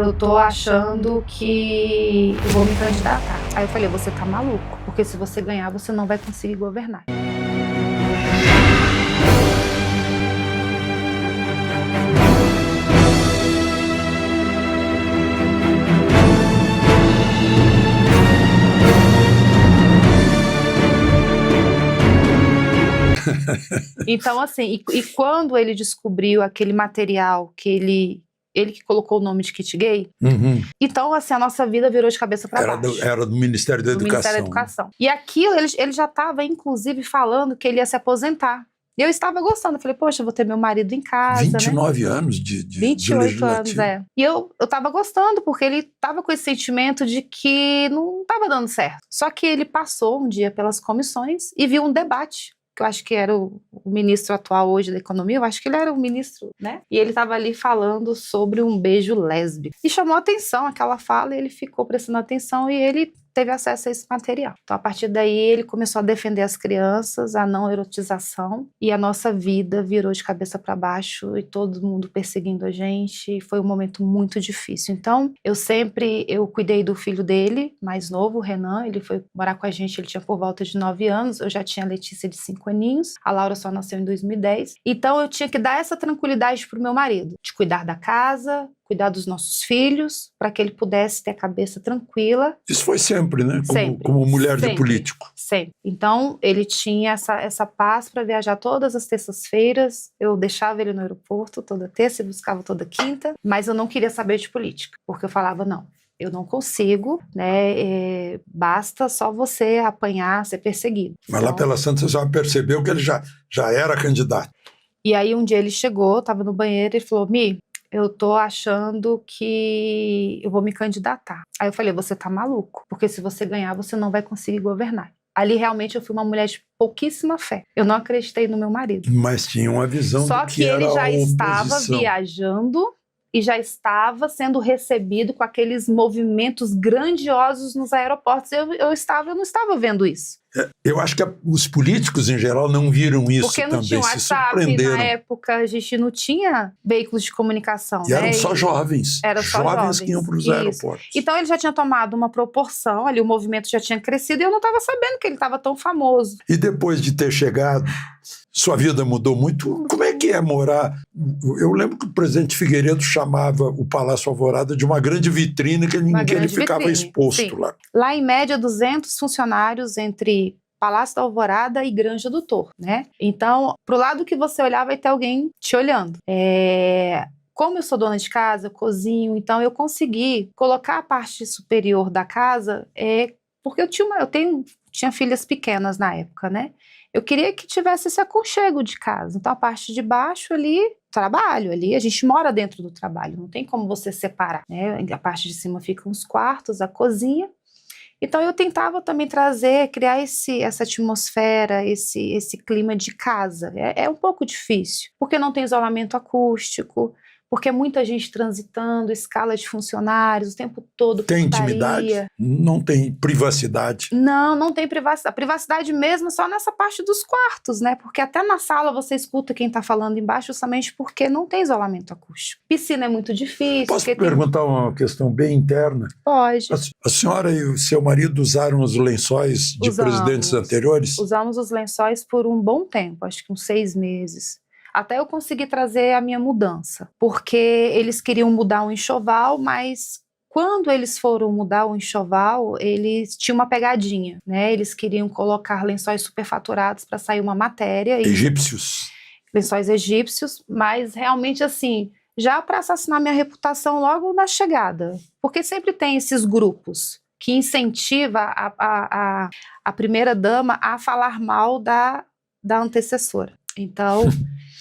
eu tô achando que eu vou me candidatar. Aí eu falei, você tá maluco, porque se você ganhar, você não vai conseguir governar. Então, assim, e quando ele descobriu aquele material que ele que colocou o nome de kit gay, então, assim, a nossa vida virou de cabeça para baixo. Era do Ministério da Educação. Ministério da Educação. E aquilo, ele já estava, inclusive, falando que ele ia se aposentar. E eu estava gostando. Eu falei, poxa, eu vou ter meu marido em casa, 29 anos de 28 anos, é. E eu estava gostando, porque ele estava com esse sentimento de que não estava dando certo. Só que ele passou um dia pelas comissões e viu um debate, que eu acho que era o ministro atual hoje da Economia, eu acho que ele era o ministro, né? E ele estava ali falando sobre um beijo lésbico. E chamou atenção aquela fala, e ele ficou prestando atenção, e ele teve acesso a esse material. Então, a partir daí, ele começou a defender as crianças, a não erotização, e a nossa vida virou de cabeça para baixo, e todo mundo perseguindo a gente, e foi um momento muito difícil. Então, eu cuidei do filho dele, mais novo, o Renan, ele foi morar com a gente, ele tinha por volta de 9 anos, eu já tinha a Letícia de 5 aninhos, a Laura só nasceu em 2010, então eu tinha que dar essa tranquilidade pro meu marido, de cuidar da casa, cuidar dos nossos filhos, para que ele pudesse ter a cabeça tranquila. Isso foi sempre, né? Sempre. Como mulher de político. Sempre. Então, ele tinha essa paz para viajar todas as terças-feiras, eu deixava ele no aeroporto toda terça e buscava toda quinta, mas eu não queria saber de política, porque eu falava, não, eu não consigo, né? Basta só você apanhar, ser perseguido. Mas lá pela Santa você já percebeu que ele já era candidato. E aí um dia ele chegou, estava no banheiro e falou, Mi, eu tô achando que eu vou me candidatar. Aí eu falei, você tá maluco, porque se você ganhar, você não vai conseguir governar. Ali realmente eu fui uma mulher de pouquíssima fé. Eu não acreditei no meu marido. Mas tinha uma visão Só do que era a oposição. Só que ele já estava viajando e já estava sendo recebido com aqueles movimentos grandiosos nos aeroportos. Eu não estava vendo isso. Eu acho que os políticos, em geral, não viram isso porque também. Não tinha WhatsApp, na época a gente não tinha veículos de comunicação. E eram só jovens. Era só jovens que iam para os aeroportos. Então ele já tinha tomado uma proporção, ali o movimento já tinha crescido e eu não estava sabendo que ele estava tão famoso. E depois de ter chegado, sua vida mudou muito. Como é que é morar? Eu lembro que o presidente Figueiredo chamava o Palácio Alvorada de uma grande vitrine em que ele ficava exposto lá. Lá, em média, 200 funcionários entre Palácio da Alvorada e Granja do Torto, né? Então, pro lado que você olhar, vai ter alguém te olhando. Como eu sou dona de casa, eu cozinho, então eu consegui colocar a parte superior da casa, porque eu tinha filhas pequenas na época, né? Eu queria que tivesse esse aconchego de casa. Então, a parte de baixo ali, trabalho ali, a gente mora dentro do trabalho, não tem como você separar, né? A parte de cima ficam os quartos, a cozinha. Então, eu tentava também criar essa atmosfera, esse clima de casa. É um pouco difícil, porque não tem isolamento acústico, porque muita gente transitando, escala de funcionários, o tempo todo. Tem intimidade? Não tem privacidade? Não tem privacidade. A privacidade mesmo é só nessa parte dos quartos, né? Porque até na sala você escuta quem está falando embaixo, justamente porque não tem isolamento acústico. Piscina é muito difícil. Posso perguntar uma questão bem interna? Pode. A senhora e o seu marido usaram os lençóis de presidentes anteriores? Usamos os lençóis por um bom tempo, acho que uns 6 meses. Até eu conseguir trazer a minha mudança, porque eles queriam mudar o enxoval, mas quando eles foram mudar o enxoval, eles tinham uma pegadinha, né? Eles queriam colocar lençóis superfaturados para sair uma matéria. Egípcios. Lençóis egípcios, mas realmente assim, já para assassinar minha reputação logo na chegada, porque sempre tem esses grupos que incentivam a primeira-dama a falar mal da antecessora. Então...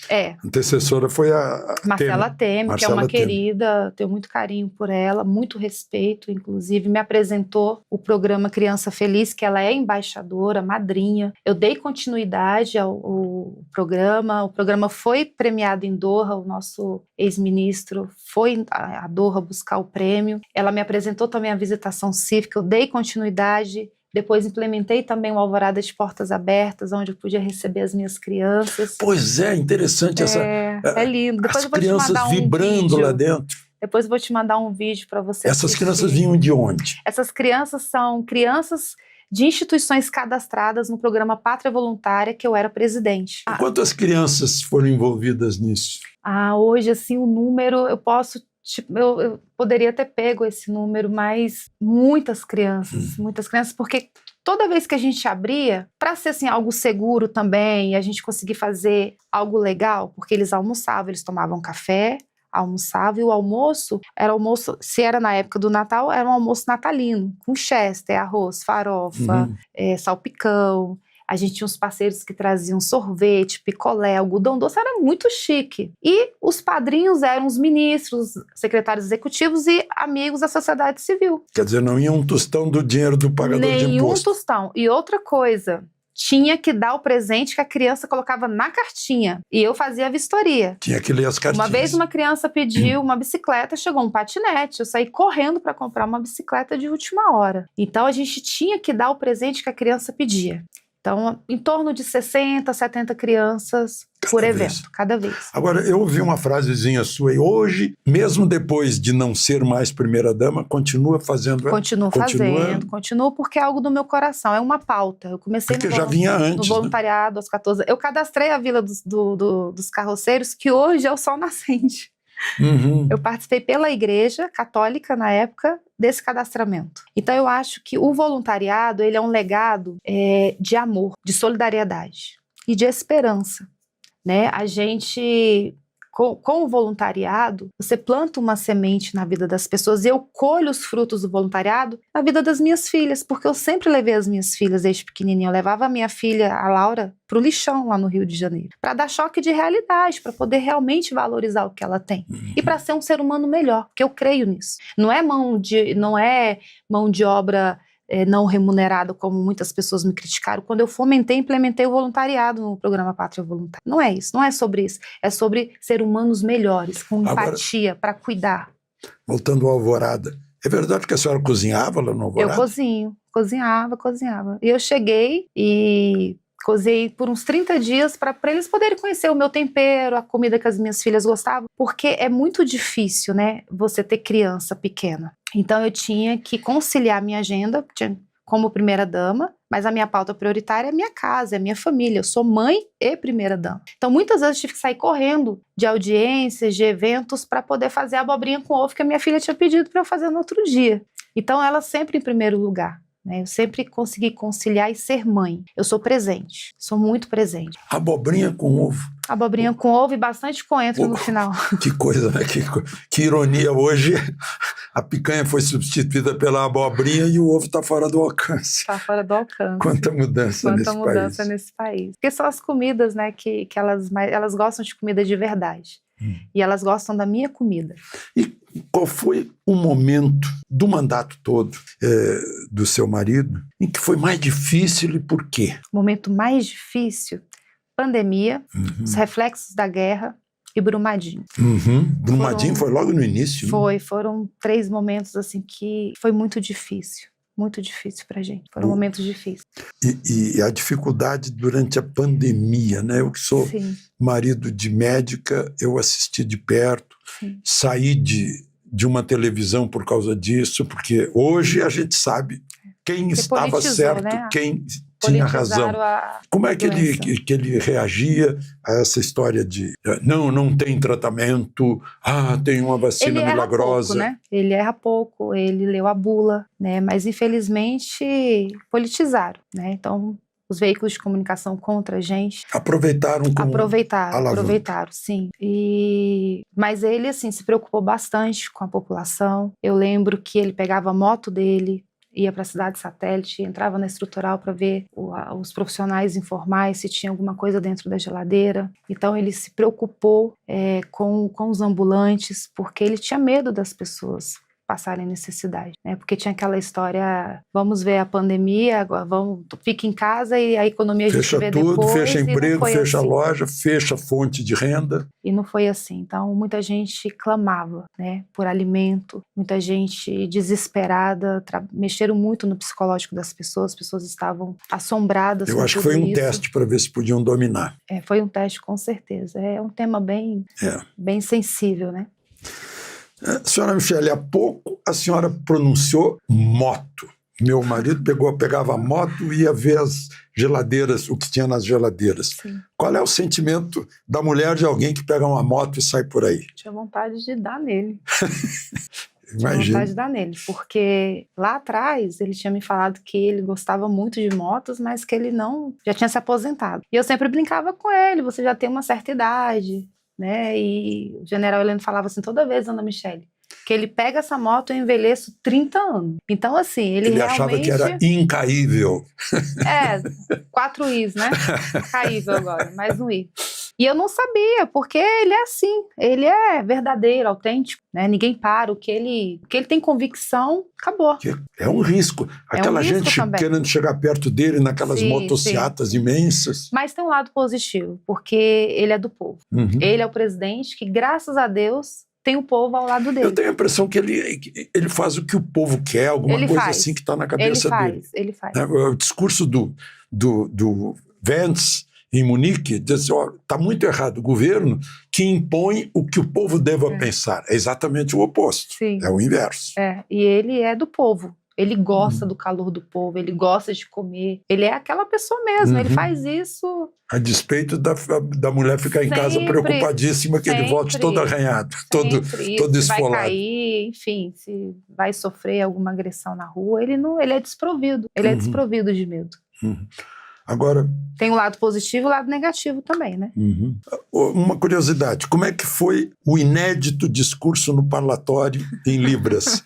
A antecessora foi a Marcela Temer, que é uma querida, tenho muito carinho por ela, muito respeito, inclusive me apresentou o programa Criança Feliz, que ela é embaixadora, madrinha. Eu dei continuidade ao programa, o programa foi premiado em Doha, o nosso ex-ministro foi a Doha buscar o prêmio. Ela me apresentou também a visitação cívica, eu dei continuidade. Depois implementei também o Alvorada de Portas Abertas, onde eu podia receber as minhas crianças. Pois é, interessante essa... É lindo. Depois as crianças vibrando lá dentro. Depois eu vou te mandar um vídeo para você Essas assistir. crianças vinham de onde? Essas crianças são crianças de instituições cadastradas no programa Pátria Voluntária, que eu era presidente. Quantas crianças foram envolvidas nisso? Hoje, assim, o número, eu poderia ter pego esse número, mas muitas crianças, porque toda vez que a gente abria, para ser assim, algo seguro também, e a gente conseguir fazer algo legal, porque eles almoçavam, eles tomavam café, almoçavam, e o almoço, se era na época do Natal, era um almoço natalino, com chester, arroz, farofa, salpicão. A gente tinha uns parceiros que traziam sorvete, picolé, algodão doce, era muito chique. E os padrinhos eram os ministros, secretários executivos e amigos da sociedade civil. Quer dizer, não ia um tostão do dinheiro do pagador de imposto. Nenhum tostão. E outra coisa, tinha que dar o presente que a criança colocava na cartinha. E eu fazia a vistoria. Tinha que ler as cartinhas. Uma vez uma criança pediu uma bicicleta, chegou um patinete. Eu saí correndo para comprar uma bicicleta de última hora. Então a gente tinha que dar o presente que a criança pedia. Então, em torno de 60, 70 crianças por evento, cada vez. Agora, eu ouvi uma frasezinha sua e hoje, mesmo depois de não ser mais primeira-dama, continua fazendo... Continuo porque é algo do meu coração, é uma pauta. Eu comecei porque já vinha antes, no voluntariado, aos 14 anos. Eu cadastrei a Vila dos Carroceiros, que hoje é o Sol Nascente. Eu participei pela Igreja Católica, na época, desse cadastramento. Então eu acho que o voluntariado, ele é um legado de amor, de solidariedade e de esperança, né? A gente, com o voluntariado, você planta uma semente na vida das pessoas, e eu colho os frutos do voluntariado na vida das minhas filhas, porque eu sempre levei as minhas filhas desde pequenininha. Eu levava a minha filha, a Laura, para o lixão lá no Rio de Janeiro, para dar choque de realidade, para poder realmente valorizar o que ela tem e para ser um ser humano melhor, porque eu creio nisso. Não é mão de obra não remunerada, como muitas pessoas me criticaram, quando eu fomentei e implementei o voluntariado no programa Pátria Voluntária. Não é isso, não é sobre isso. É sobre ser humanos melhores, com empatia, para cuidar. Voltando ao Alvorada, é verdade que a senhora cozinhava lá no Alvorada? Eu cozinhava. E eu cheguei e cozinhei por uns 30 dias para eles poderem conhecer o meu tempero, a comida que as minhas filhas gostavam, porque é muito difícil, né, você ter criança pequena. Então eu tinha que conciliar a minha agenda como primeira-dama, mas a minha pauta prioritária é a minha casa, é a minha família. Eu sou mãe e primeira-dama. Então muitas vezes eu tive que sair correndo de audiências, de eventos, para poder fazer a abobrinha com ovo que a minha filha tinha pedido para eu fazer no outro dia. Então ela sempre em primeiro lugar. Eu sempre consegui conciliar e ser mãe. Eu sou presente, sou muito presente. Abobrinha com ovo. Abobrinha com ovo e bastante coentro no final. Que coisa, né? Que ironia. Hoje a picanha foi substituída pela abobrinha e o ovo está fora do alcance. Está fora do alcance. Quanta mudança nesse país. Porque são as comidas, né, que elas gostam de comida de verdade. E elas gostam da minha comida. E qual foi o momento do mandato todo do seu marido em que foi mais difícil e por quê? O momento mais difícil, pandemia, os reflexos da guerra e Brumadinho. Brumadinho foi logo no início? Foram 3 momentos assim que foi muito difícil pra gente, foram momentos difíceis. E a dificuldade durante a pandemia, né? Eu que sou marido de médica, eu assisti de perto, saí de uma televisão por causa disso, porque hoje a gente sabe quem estava certo, né? Quem tinha razão. Como é que ele reagia a essa história de não tem tratamento, tem uma vacina milagrosa? Pouco, né? Ele erra pouco, ele leu a bula, né? Mas infelizmente politizaram, né? Então os veículos de comunicação contra a gente aproveitaram, sim. Mas ele assim se preocupou bastante com a população. Eu lembro que ele pegava a moto dele, ia para a cidade satélite, entrava na estrutural para ver os profissionais informais se tinha alguma coisa dentro da geladeira. Então ele se preocupou com os ambulantes, porque ele tinha medo das pessoas passarem necessidade, né? Porque tinha aquela história, vamos ver a pandemia, agora fica em casa e a economia a gente vê depois. Fecha tudo, fecha emprego, fecha loja, fecha fonte de renda. E não foi assim. Então muita gente clamava, né, por alimento, muita gente desesperada, mexeram muito no psicológico das pessoas, as pessoas estavam assombradas. Eu acho que foi um teste para ver se podiam dominar. Foi um teste, com certeza. É um tema bem sensível, né? Senhora Michele, há pouco a senhora pronunciou moto. Meu marido pegava a moto e ia ver as geladeiras, o que tinha nas geladeiras. Sim. Qual é o sentimento da mulher de alguém que pega uma moto e sai por aí? Tinha vontade de dar nele. Imagina. Tinha vontade de dar nele, porque lá atrás ele tinha me falado que ele gostava muito de motos, mas que ele não, já tinha se aposentado. E eu sempre brincava com ele, você já tem uma certa idade, né? E o general Heleno falava assim toda vez, Ana Michele, que ele pega essa moto e eu envelheço 30 anos. Então, assim, ele realmente... achava que era incaível. 4 Is, né? Caível agora, mais um I. E eu não sabia, porque ele é assim, ele é verdadeiro, autêntico, né? Ninguém para, o que ele tem convicção, acabou. É um risco. Aquela gente também. Querendo chegar perto dele naquelas motocicletas imensas. Mas tem um lado positivo, porque ele é do povo. Uhum. Ele é o presidente que, graças a Deus, tem o povo ao lado dele. Eu tenho a impressão que ele faz o que o povo quer, alguma coisa assim que está na cabeça dele. Ele faz. O discurso do Vance em Munique diz assim, está muito errado o governo que impõe o que o povo deva pensar. É exatamente o oposto. Sim. É o inverso. E ele é do povo. Ele gosta do calor do povo, ele gosta de comer. Ele é aquela pessoa mesmo, ele faz isso... A despeito da mulher ficar em casa preocupadíssima que ele volte todo arranhado, todo esfolado. Se vai cair, enfim, se vai sofrer alguma agressão na rua, ele é desprovido. Ele é desprovido de medo. Agora, tem o lado positivo e o lado negativo também, né? Uma curiosidade, como é que foi o inédito discurso no parlatório em Libras?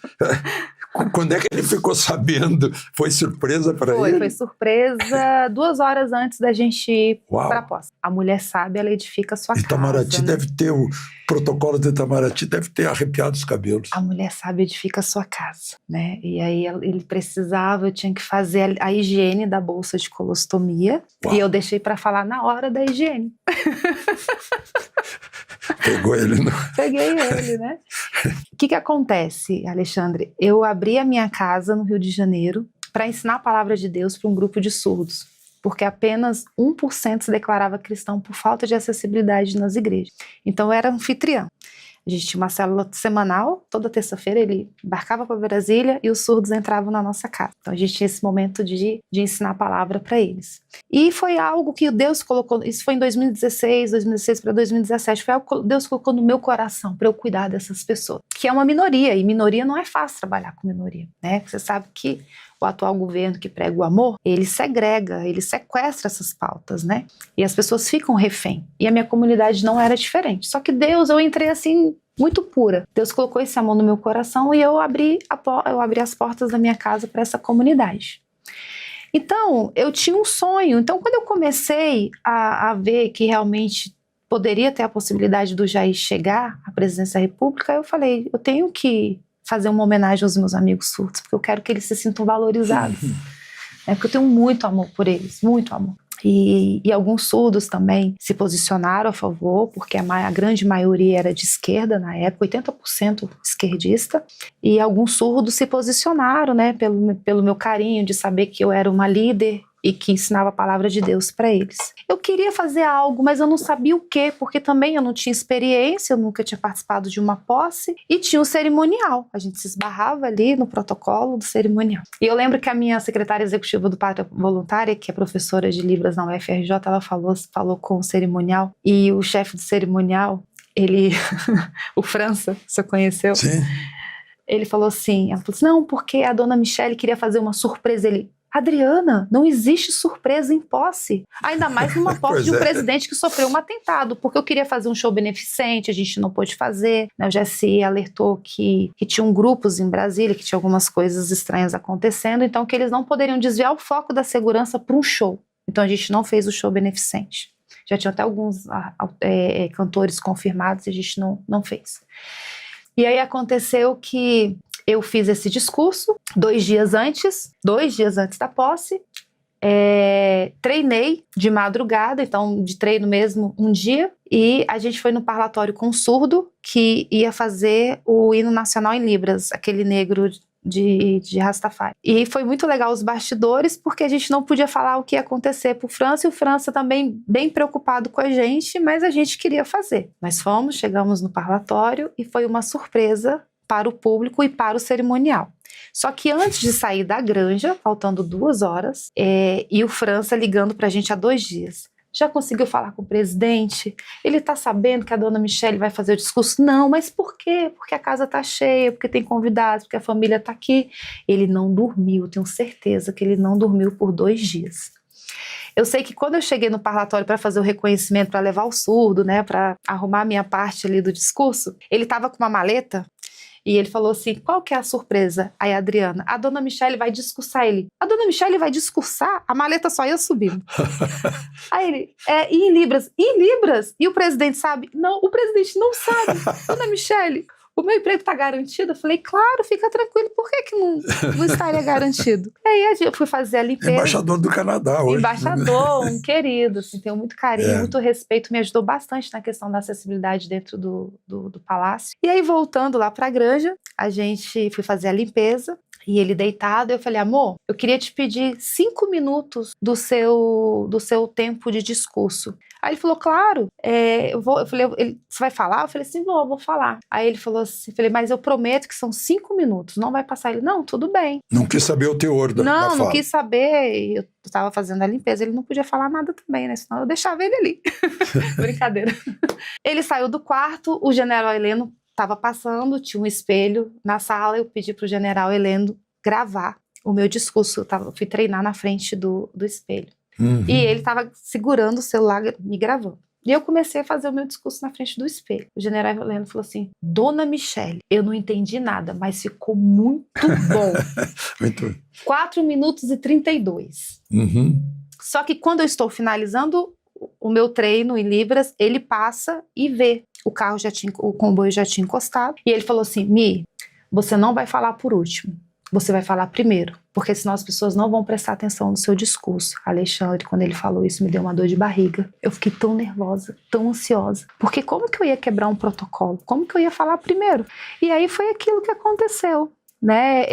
Quando é que ele ficou sabendo? Foi surpresa para ele? Foi surpresa 2 horas antes da gente ir para a posse. A mulher sábia, ela edifica a sua casa. Itamaraty deve ter, o protocolo de Itamaraty deve ter arrepiado os cabelos. A mulher sábia edifica a sua casa, né? E aí ele precisava, eu tinha que fazer a higiene da bolsa de colostomia. E eu deixei para falar na hora da higiene. Pegou ele, não? Peguei ele, né? O que acontece, Alexandre? Eu abri a minha casa no Rio de Janeiro para ensinar a palavra de Deus para um grupo de surdos, porque apenas 1% se declarava cristão por falta de acessibilidade nas igrejas. Então eu era anfitriã. A gente tinha uma célula semanal, toda terça-feira ele embarcava para Brasília e os surdos entravam na nossa casa. Então a gente tinha esse momento de ensinar a palavra para eles. E foi algo que Deus colocou, isso foi em 2016 para 2017, foi algo que Deus colocou no meu coração para eu cuidar dessas pessoas, que é uma minoria, e minoria não é fácil trabalhar com minoria, né? Você sabe que o atual governo que prega o amor, ele segrega, ele sequestra essas pautas, né? E as pessoas ficam refém. E a minha comunidade não era diferente. Só que Deus, eu entrei assim, muito pura. Deus colocou esse amor no meu coração e eu abri as portas da minha casa para essa comunidade. Então, eu tinha um sonho. Então, quando eu comecei a ver que realmente poderia ter a possibilidade do Jair chegar à presidência da República, eu falei, eu tenho que fazer uma homenagem aos meus amigos surdos, porque eu quero que eles se sintam valorizados. Porque eu tenho muito amor por eles, muito amor. E alguns surdos também se posicionaram a favor, porque a grande maioria era de esquerda na época, 80% esquerdista, e alguns surdos se posicionaram, né, pelo meu carinho de saber que eu era uma líder e que ensinava a palavra de Deus para eles. Eu queria fazer algo, mas eu não sabia o quê, porque também eu não tinha experiência, eu nunca tinha participado de uma posse, e tinha o cerimonial. A gente se esbarrava ali no protocolo do cerimonial. E eu lembro que a minha secretária executiva do Pátria Voluntária, que é professora de Libras na UFRJ, ela falou com o cerimonial, e o chefe do cerimonial, ele, o França, você conheceu? Sim. Ele falou assim, não, porque a dona Michele queria fazer uma surpresa. Ele, Adriana, não existe surpresa em posse. Ainda mais numa posse de um presidente que sofreu um atentado, porque eu queria fazer um show beneficente, a gente não pôde fazer. O GSI alertou que tinham grupos em Brasília, que tinha algumas coisas estranhas acontecendo, então que eles não poderiam desviar o foco da segurança para um show. Então a gente não fez o show beneficente. Já tinha até alguns cantores confirmados e a gente não fez. E aí aconteceu que eu fiz esse discurso 2 dias antes da posse, treinei de madrugada, então de treino mesmo um dia, e a gente foi no parlatório com um surdo que ia fazer o hino nacional em Libras, aquele negro de Rastafari. E foi muito legal os bastidores, porque a gente não podia falar o que ia acontecer pro França, e o França também bem preocupado com a gente, mas a gente queria fazer. Nós fomos, chegamos no parlatório e foi uma surpresa para o público e para o cerimonial. Só que antes de sair da granja, faltando 2 horas, e o França ligando pra gente há 2 dias. Já conseguiu falar com o presidente? Ele tá sabendo que a dona Michelle vai fazer o discurso? Não, mas por quê? Porque a casa tá cheia, porque tem convidados, porque a família tá aqui. Ele não dormiu, tenho certeza que ele não dormiu por 2 dias. Eu sei que quando eu cheguei no parlatório para fazer o reconhecimento, para levar o surdo, né, para arrumar a minha parte ali do discurso, ele tava com uma maleta. E ele falou assim, qual que é a surpresa? Aí a Adriana, a dona Michelle vai discursar. Ele, a dona Michelle vai discursar? A maleta só ia subindo. Aí ele, e em Libras? Em Libras? E o presidente sabe? Não, o presidente não sabe. Dona Michelle, o meu emprego está garantido? Eu falei, claro, fica tranquilo, por que não estaria garantido? Aí eu fui fazer a limpeza. Embaixador do Canadá hoje. Embaixador, um querido, assim, tenho muito carinho, muito respeito, me ajudou bastante na questão da acessibilidade dentro do palácio. E aí, voltando lá para a granja, a gente foi fazer a limpeza. E ele deitado, eu falei, amor, eu queria te pedir 5 minutos do seu tempo de discurso. Aí ele falou, claro, eu falei, você vai falar? Eu falei assim, vou falar. Aí ele falou assim, falei, mas eu prometo que são 5 minutos, não vai passar. Ele, não, tudo bem. Não quis saber o teor da fala. Não quis saber, eu estava fazendo a limpeza, ele não podia falar nada também, né, senão eu deixava ele ali. Brincadeira. Ele saiu do quarto, o general Heleno estava passando, tinha um espelho na sala, eu pedi para o general Heleno gravar o meu discurso, eu fui treinar na frente do espelho. Uhum. E ele estava segurando o celular, me gravando. E eu comecei a fazer o meu discurso na frente do espelho. O general Heleno falou assim, dona Michelle, eu não entendi nada, mas ficou muito bom. Muito. 4 minutos e 32. Uhum. Só que quando eu estou finalizando o meu treino em Libras, ele passa e vê. O comboio já tinha encostado. E ele falou assim, Mi, você não vai falar por último. Você vai falar primeiro. Porque senão as pessoas não vão prestar atenção no seu discurso. Alexandre, quando ele falou isso, me deu uma dor de barriga. Eu fiquei tão nervosa, tão ansiosa. Porque como que eu ia quebrar um protocolo? Como que eu ia falar primeiro? E aí foi aquilo que aconteceu. Né?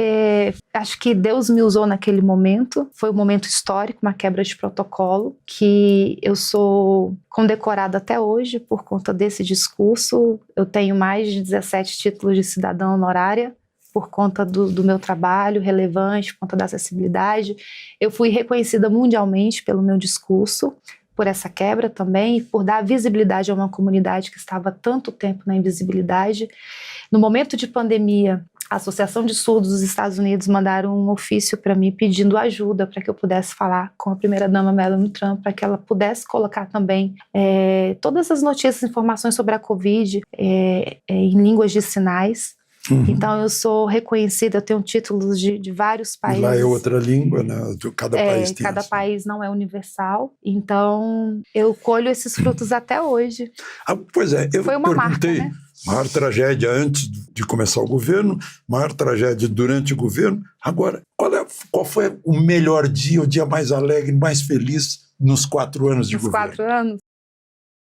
Acho que Deus me usou naquele momento, foi um momento histórico, uma quebra de protocolo, que eu sou condecorada até hoje por conta desse discurso. Eu tenho mais de 17 títulos de cidadã honorária por conta do meu trabalho relevante, por conta da acessibilidade. Eu fui reconhecida mundialmente pelo meu discurso, por essa quebra também, por dar visibilidade a uma comunidade que estava há tanto tempo na invisibilidade. No momento de pandemia, a Associação de Surdos dos Estados Unidos mandaram um ofício para mim pedindo ajuda para que eu pudesse falar com a primeira-dama Melanie Trump, para que ela pudesse colocar também todas as notícias e informações sobre a Covid em línguas de sinais. Uhum. Então eu sou reconhecida, eu tenho títulos de vários países. Lá é outra língua, né? Cada país tem. Cada país não é universal. Então eu colho esses frutos até hoje. Pois é, eu Foi uma perguntei, marca, né? Maior tragédia antes de começar o governo, maior tragédia durante o governo. Agora, qual foi o melhor dia, o dia mais alegre, mais feliz nos 4 anos de governo? Nos 4 anos?